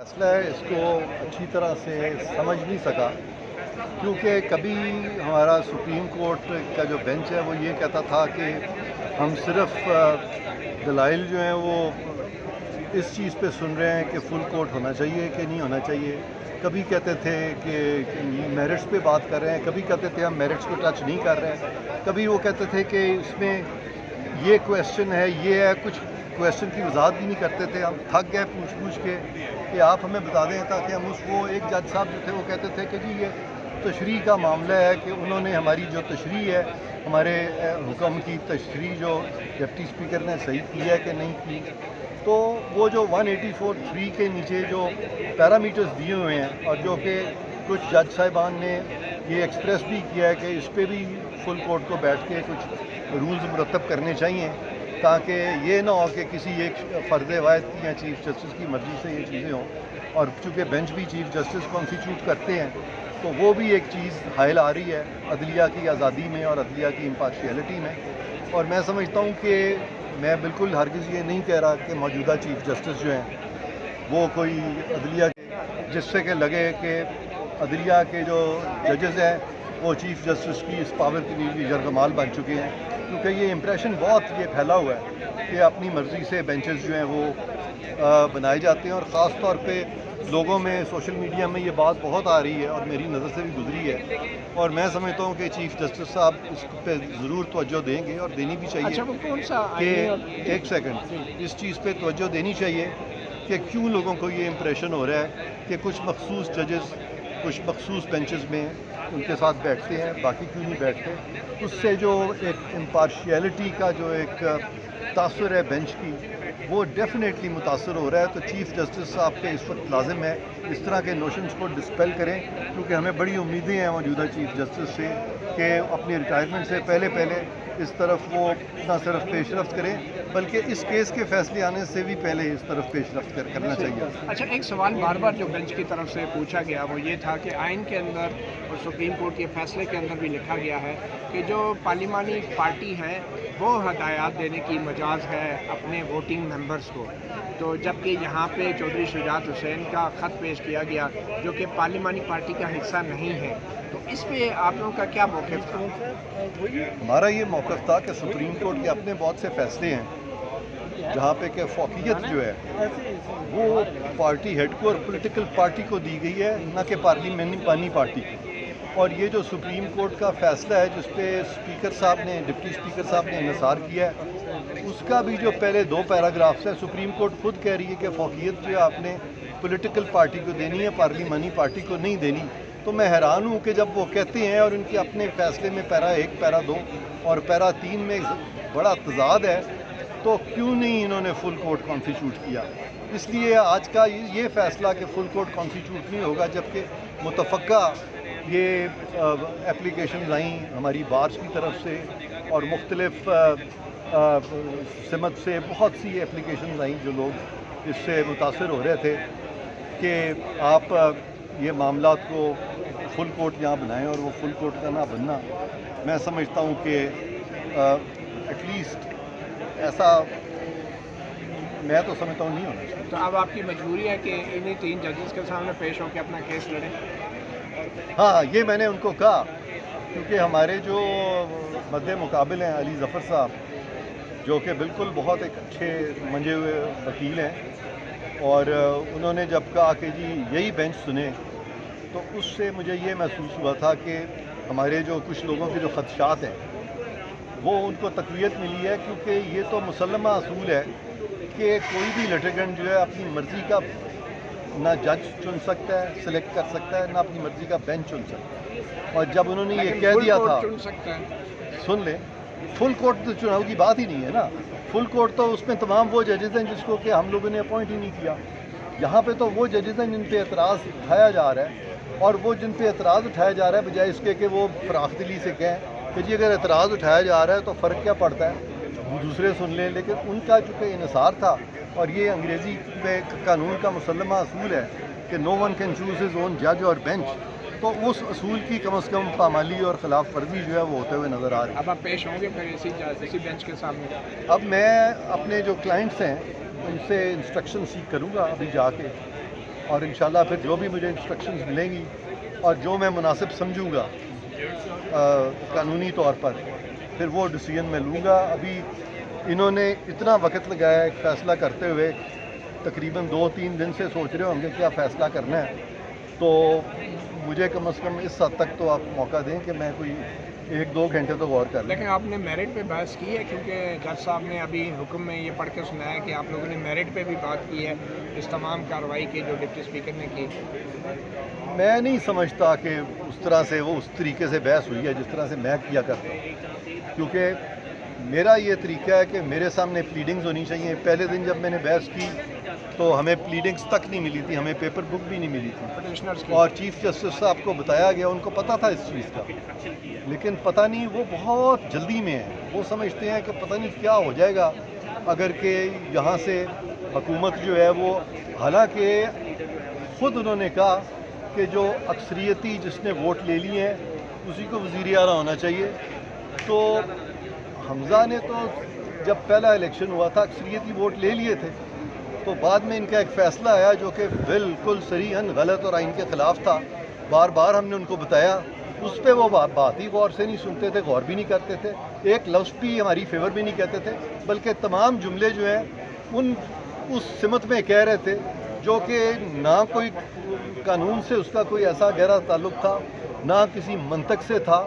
फैसला है इसको अच्छी तरह से समझ नहीं सका, क्योंकि कभी हमारा सुप्रीम कोर्ट का जो बेंच है वो ये कहता था कि हम सिर्फ दलाइल जो हैं वो इस चीज़ पे सुन रहे हैं कि फुल कोर्ट होना चाहिए कि नहीं होना चाहिए। कभी कहते थे कि मेरिट्स पे बात कर रहे हैं, कभी कहते थे हम मेरिट्स को टच नहीं कर रहे हैं, कभी वो कहते थे कि इसमें ये क्वेश्चन है, ये है, कुछ क्वेश्चन की वजाहत भी नहीं करते थे। हम थक गए पूछ के कि आप हमें बता दें, ताकि हम उसको एक जज साहब जो थे वो कहते थे कि जी ये तशरीह का मामला है कि उन्होंने हमारी जो तशरीह है, हमारे हुक्म की तशरीह जो डिप्टी स्पीकर ने सही की है कि नहीं की। तो वो जो 184(3) के नीचे जो पैरामीटर्स दिए हुए हैं और जो कि कुछ जज साहिबान ने ये एक्सप्रेस भी किया है कि इस पर भी फुल कोर्ट को बैठ के कुछ रूल्स मुरतब करने चाहिए, ताकि ये ना हो कि किसी एक फ़र्ज़ वाहिद की या चीफ़ जस्टिस की मर्ज़ी से ये चीज़ें हों। और चूँकि बेंच भी चीफ़ जस्टिस कॉन्स्टिट्यूट करते हैं, तो वो भी एक चीज़ हायल आ रही है अदलिया की आज़ादी में और अदलिया की इम्पार्शियलिटी में। और मैं समझता हूँ कि मैं बिल्कुल हरगिज़ ये नहीं कह रहा कि मौजूदा चीफ़ जस्टिस जो हैं वो कोई अदलिया के, जिससे कि लगे कि अदलिया के जो जजेज़ हैं वो चीफ़ जस्टिस की इस पावर के लिए यरगमाल बन चुके हैं, क्योंकि ये इम्प्रेशन बहुत ये फैला हुआ है कि अपनी मर्ज़ी से बेंचेस जो हैं वो बनाए जाते हैं। और ख़ास तौर पे लोगों में सोशल मीडिया में ये बात बहुत आ रही है और मेरी नज़र से भी गुजरी है, और मैं समझता हूँ कि चीफ़ जस्टिस साहब इस पे ज़रूर तवज्जो देंगे और देनी भी चाहिए। अच्छा, वो कौन सा कि एक सेकंड, इस चीज़ पे तवज्जो देनी चाहिए कि क्यों लोगों को ये इम्प्रेशन हो रहा है कि कुछ मखसूस जजेस कुछ मखसूस बेंचेस में उनके साथ बैठते हैं, बाकी क्यों नहीं बैठते। उससे जो एक इम्पार्शियलिटी का जो एक तासुर है बेंच की, वो डेफिनेटली मुतासर हो रहा है। तो चीफ़ जस्टिस साहब पे इस वक्त लाजिम है इस तरह के नोशंस को डिस्पेल करें, क्योंकि हमें बड़ी उम्मीदें हैं मौजूदा चीफ़ जस्टिस से कि अपनी रिटायरमेंट से पहले इस तरफ वो न सिर्फ पेशरफ्त करें, बल्कि इस केस के फैसले आने से भी पहले इस तरफ पेशरफ्त करना चाहिए। अच्छा, एक सवाल बार बार जो बेंच की तरफ से पूछा गया वो ये था कि आइन के अंदर और सुप्रीम कोर्ट के फैसले के अंदर भी लिखा गया है कि जो पार्लिमानी पार्टी है वो हदायत देने की मजाज है अपने वोटिंग मेंबर्स को, तो जबकि यहाँ पे चौधरी शुजात हुसैन का ख़त पेश किया गया जो कि पार्लिमानी पार्टी का हिस्सा नहीं है, तो इस पे आप लोगों का क्या मौक़िफ़ था? हमारा ये मौक़िफ़ था कि सुप्रीम कोर्ट के अपने बहुत से फैसले हैं जहाँ पे कि फ़ौक़ियत जो है वो पार्टी हेड को और पॉलिटिकल पार्टी को दी गई है, न कि पार्लिमानी पार्टी को। और ये जो सुप्रीम कोर्ट का फ़ैसला है जिस पे स्पीकर साहब ने, डिप्टी स्पीकर साहब ने इंसार किया है, उसका भी जो पहले 2 पैराग्राफ्स हैं, सुप्रीम कोर्ट खुद कह रही है कि फ़ौक़ियत जो है आपने पॉलिटिकल पार्टी को देनी है, पार्लिमानी पार्टी को नहीं देनी। तो मैं हैरान हूँ कि जब वो कहते हैं और उनके अपने फ़ैसले में पैरा 1, पैरा 2 और पैरा 3 में बड़ा तज़ाद है, तो क्यों नहीं इन्होंने फुल कोर्ट कॉन्स्टिट्यूट किया। इसलिए आज का ये फ़ैसला कि फुल कोर्ट कॉन्स्टिट्यूट नहीं होगा, जबकि मुतफ़क्का ये एप्लीकेशन आई हमारी बार्स की तरफ से और मुख्तलिफ सिमत से बहुत सी एप्लीकेशन आई जो लोग इससे मुतासर हो रहे थे कि आप ये मामलात को फुल कोर्ट यहाँ बनाएं, और वो फुल कोर्ट का ना बनना मैं समझता हूँ कि एटलीस्ट ऐसा मैं तो समझता हूँ नहीं होना चाहिए। तो अब आपकी मजबूरी है कि इन्हीं 3 जजेस के सामने पेश होकर अपना केस लड़ें? हाँ, ये मैंने उनको कहा, क्योंकि हमारे जो मद्दे मुकाबिल हैं अली ज़फ़र साहब, जो कि बिल्कुल बहुत एक अच्छे मंजे हुए वकील हैं, और उन्होंने जब कहा कि जी यही बेंच सुने, तो उससे मुझे ये महसूस हुआ था कि हमारे जो कुछ लोगों के जो ख़दशात हैं वो उनको तक़वियत मिली है, क्योंकि ये तो मुसल्लमा असूल है कि कोई भी लिटिगेंट जो है अपनी मर्ज़ी का ना जज चुन सकता है, सिलेक्ट कर सकता है, ना अपनी मर्ज़ी का बेंच चुन सकता है। और जब उन्होंने ये कह दिया था, चुन सकता है, सुन लें, फुल कोर्ट तो चुनाव की बात ही नहीं है ना। फुल कोर्ट तो उसमें तमाम वो जजेज़ हैं जिसको कि हम लोगों ने अपॉइंट ही नहीं किया। यहाँ पे तो वो जजेज़ हैं जिन पे एतराज़ उठाया जा रहा है, और वो जिन पे एतराज़ उठाया जा रहा है बजाय इसके कि वो फ़राख दिली से कहें कि जी अगर एतराज़ उठाया जा रहा है तो फ़र्क क्या पड़ता है, वो दूसरे सुन लें। लेकिन उनका चूँकि इन्सार था, और ये अंग्रेज़ी में कानून का मुसल्लमा असूल है कि no one can choose his own जज और बेंच, तो उस असूल की कम से कम पामाली और ख़िलाफ़ वर्जी जो है वो होते हुए नज़र आ रही है। अब आप पेश होंगे फिर इसी बेंच के सामने? अब मैं अपने जो क्लाइंट्स हैं उनसे इंस्ट्रक्शन सीख करूँगा अभी जाके اور انشاءاللہ پھر جو بھی مجھے انسٹرکشنز ملیں گی اور جو میں مناسب سمجھوں گا قانونی طور پر، پھر وہ ڈیسیژن میں لوں گا۔ ابھی انہوں نے اتنا وقت لگایا ایک فیصلہ کرتے ہوئے، تقریباً 2-3 دن سے سوچ رہے ہوں گے کیا فیصلہ کرنا ہے، تو مجھے کم از کم اس حد تک تو آپ موقع دیں کہ میں کوئی 1-2 گھنٹے تو غور کر لوں۔ لیکن آپ نے میرٹ پہ بحث کی ہے، کیونکہ جج صاحب نے ابھی حکم میں یہ پڑھ کے سنایا کہ آپ لوگوں نے میرٹ پہ بھی بات کی ہے اس تمام کارروائی کی جو ڈپٹی اسپیکر نے کی۔ میں نہیں سمجھتا کہ اس طرح سے وہ اس طریقے سے بحث ہوئی ہے جس طرح سے میں کیا کرتا ہوں، کیونکہ میرا یہ طریقہ ہے کہ میرے سامنے پلیڈنگز ہونی چاہیے۔ پہلے دن جب میں نے بحث کی تو ہمیں پلیڈنگز تک نہیں ملی تھی، ہمیں پیپر بک بھی نہیں ملی تھی، اور چیف جسٹس صاحب کو بتایا گیا، ان کو پتہ تھا اس چیز کا، لیکن پتہ نہیں وہ بہت جلدی میں ہیں، وہ سمجھتے ہیں کہ پتہ نہیں کیا ہو جائے گا اگر کہ یہاں سے حکومت جو ہے وہ، حالانکہ خود انہوں نے کہا کہ جو اکثریتی جس نے ووٹ لے لیے ہیں اسی کو وزیر اعلیٰ ہونا چاہیے۔ تو حمزہ نے تو جب پہلا الیکشن ہوا تھا اکثریتی ووٹ لے لیے تھے، تو بعد میں ان کا ایک فیصلہ آیا جو کہ بالکل صریحاً غلط اور آئین کے خلاف تھا، بار بار ہم نے ان کو بتایا، اس پہ وہ بات ہی غور سے نہیں سنتے تھے، غور بھی نہیں کرتے تھے، ایک لفظ بھی ہماری فیور میں نہیں کہتے تھے، بلکہ تمام جملے جو ہیں اس سمت میں کہہ رہے تھے جو کہ نہ کوئی قانون سے اس کا کوئی ایسا گہرا تعلق تھا، نہ کسی منطق سے تھا۔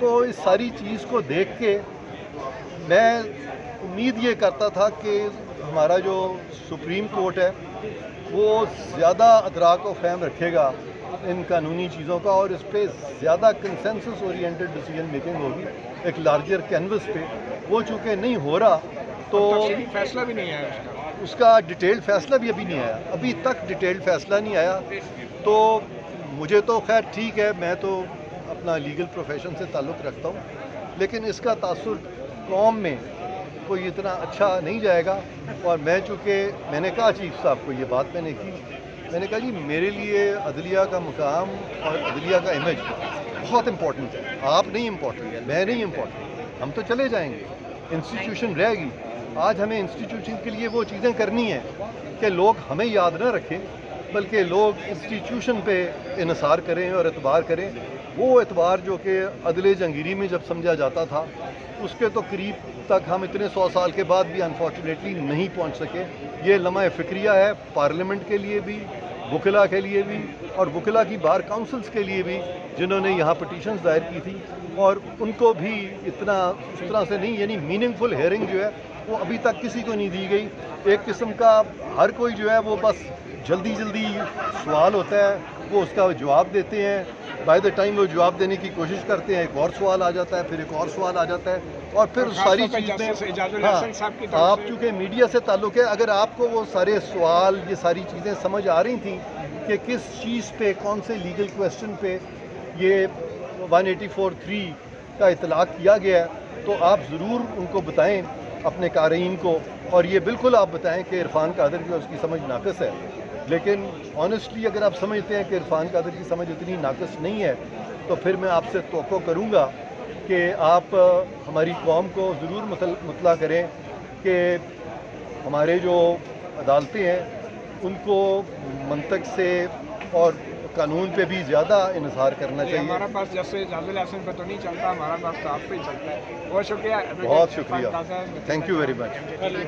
تو اس ساری چیز کو دیکھ کے میں امید یہ کرتا تھا کہ ہمارا جو سپریم کورٹ ہے وہ زیادہ ادراک و فہم رکھے گا ان قانونی چیزوں کا، اور اس پہ زیادہ کنسنسس اورینٹڈ ڈیسیجن میکنگ ہوگی ایک لارجر کینوس پہ۔ وہ چونکہ نہیں ہو رہا تو فیصلہ بھی نہیں آیا اس کا ڈیٹیلڈ فیصلہ بھی ابھی نہیں آیا، ابھی تک ڈیٹیلڈ فیصلہ نہیں آیا۔ تو مجھے تو خیر ٹھیک ہے، میں تو اپنا لیگل پروفیشن سے تعلق رکھتا ہوں، لیکن اس کا تاثر قوم میں کوئی اتنا اچھا نہیں جائے گا۔ اور میں چونکہ میں نے کہا چیف صاحب کو یہ بات میں نے کی، میں نے کہا جی میرے لیے عدلیہ کا مقام اور عدلیہ کا امیج بہت امپورٹنٹ ہے، آپ نہیں امپورٹنٹ ہے، میں نہیں امپورٹنٹ، ہم تو چلے جائیں گے، انسٹیٹیوشن رہے گی۔ آج ہمیں انسٹیٹیوشن کے لیے وہ چیزیں کرنی ہیں کہ لوگ ہمیں یاد نہ رکھیں بلکہ لوگ انسٹیٹیوشن پہ انحصار کریں اور اعتبار کریں۔ وہ اعتبار جو کہ عدل جہانگیری میں جب سمجھا جاتا تھا اس کے تو قریب تک ہم اتنے 100 سال کے بعد بھی انفارچونیٹلی نہیں پہنچ سکے۔ یہ لمحہ فکریہ ہے پارلیمنٹ کے لیے بھی، وکلا کے لیے بھی، اور وکلا کی بار کاؤنسلز کے لیے بھی جنہوں نے یہاں پٹیشنز دائر کی تھی، اور ان کو بھی اتنا اس طرح سے نہیں، یعنی میننگ فل ہیئرنگ جو ہے وہ ابھی تک کسی کو نہیں دی گئی۔ ایک قسم کا ہر کوئی جو ہے وہ بس جلدی سوال ہوتا ہے، وہ اس کا جواب دیتے ہیں، بائی دا ٹائم وہ جواب دینے کی کوشش کرتے ہیں ایک اور سوال آ جاتا ہے، پھر ایک اور سوال آ جاتا ہے، اور پھر ساری چیزیں آپ چونکہ میڈیا سے تعلق ہے، اگر آپ کو وہ سارے سوال یہ ساری چیزیں سمجھ آ رہی تھیں کہ کس چیز پہ کون سے لیگل کویسچن پہ یہ 184(3) کا اطلاق کیا گیا ہے تو آپ ضرور ان کو بتائیں اپنے قارئین کو، اور یہ بالکل آپ بتائیں کہ عرفان قادر کی اس کی سمجھ ناقص ہے۔ لیکن آنیسٹلی اگر آپ سمجھتے ہیں کہ عرفان قادر کی سمجھ اتنی ناقص نہیں ہے تو پھر میں آپ سے توقع کروں گا کہ آپ ہماری قوم کو ضرور مطلع کریں کہ ہمارے جو عدالتیں ہیں ان کو منطق سے اور قانون پہ بھی زیادہ انحصار کرنا چاہیے۔ ہمارا پاس جیسے جاز الحسن پہ تو نہیں چلتا، ہمارا پاس تو آپ پہ ہی چلتا ہے۔ بہت شکریہ، بہت شکریہ، تھینک یو ویری مچ۔